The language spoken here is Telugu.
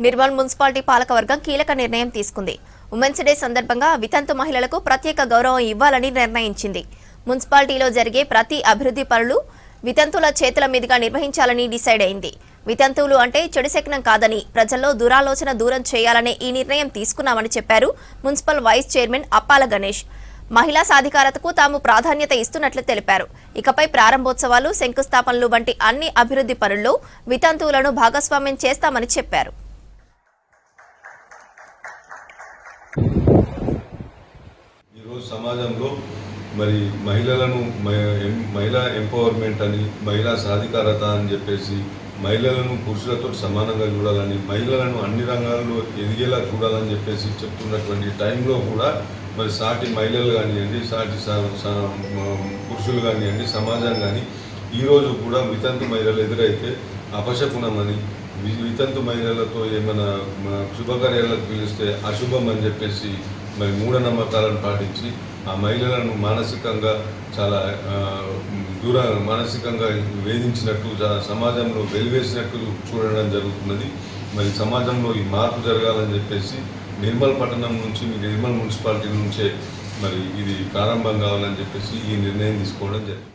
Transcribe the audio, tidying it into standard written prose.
నిర్మల్ మున్సిపాలిటీ పాలకవర్గం కీలక నిర్ణయం తీసుకుంది. ఉమెన్స్ డే సందర్భంగా వితంతు మహిళలకు ప్రత్యేక గౌరవం ఇవ్వాలని నిర్ణయించింది. మున్సిపాలిటీలో జరిగే ప్రతి అభివృద్ధి పనులు వితంతుల చేతుల మీదుగా నిర్వహించాలని డిసైడ్ అయింది. వితంతువులు అంటే చెడు శకునం కాదని, ప్రజల్లో దురాలోచన దూరం చేయాలనే ఈ నిర్ణయం తీసుకున్నామని చెప్పారు మున్సిపల్ వైస్ చైర్మన్ అప్పాల గణేష్. మహిళా సాధికారతకు తాము ప్రాధాన్యత ఇస్తున్నట్లు తెలిపారు. ఇకపై ప్రారంభోత్సవాలు, శంకుస్థాపనలు వంటి అన్ని అభివృద్ధి పనుల్లో వితంతువులను భాగస్వామ్యం చేస్తామని చెప్పారు. ఈరోజు సమాజంలో మరి మహిళా ఎంపవర్మెంట్ అని, మహిళా సాధికారత అని చెప్పేసి మహిళలను పురుషులతో సమానంగా చూడాలని, మహిళలను అన్ని రంగాల్లో ఎదిగేలా చూడాలని చెప్పేసి చెప్తున్నటువంటి టైంలో కూడా మరి సాటి మహిళలు కానివ్వండి, సాటి పురుషులు కానివ్వండి, సమాజం కానీ ఈరోజు కూడా వితంతు మహిళలు ఎదురైతే అపశకునమని, వితంతు మహిళలతో ఏమైనా శుభకార్యాలకు పిలిస్తే అశుభం అని చెప్పేసి మరి మూఢనమ్మకాలను పాటించి ఆ మహిళలను మానసికంగా చాలా మానసికంగా వేధించినట్టు, సమాజంలో వెలివేసినట్టు చూడడం జరుగుతున్నది. మరి సమాజంలో ఈ మార్పు జరగాలని చెప్పేసి నిర్మల్ పట్టణం నుంచి, నిర్మల్ మున్సిపాలిటీ నుంచే మరి ఇది ప్రారంభం కావాలని చెప్పేసి ఈ నిర్ణయం తీసుకోవడం జరిగింది.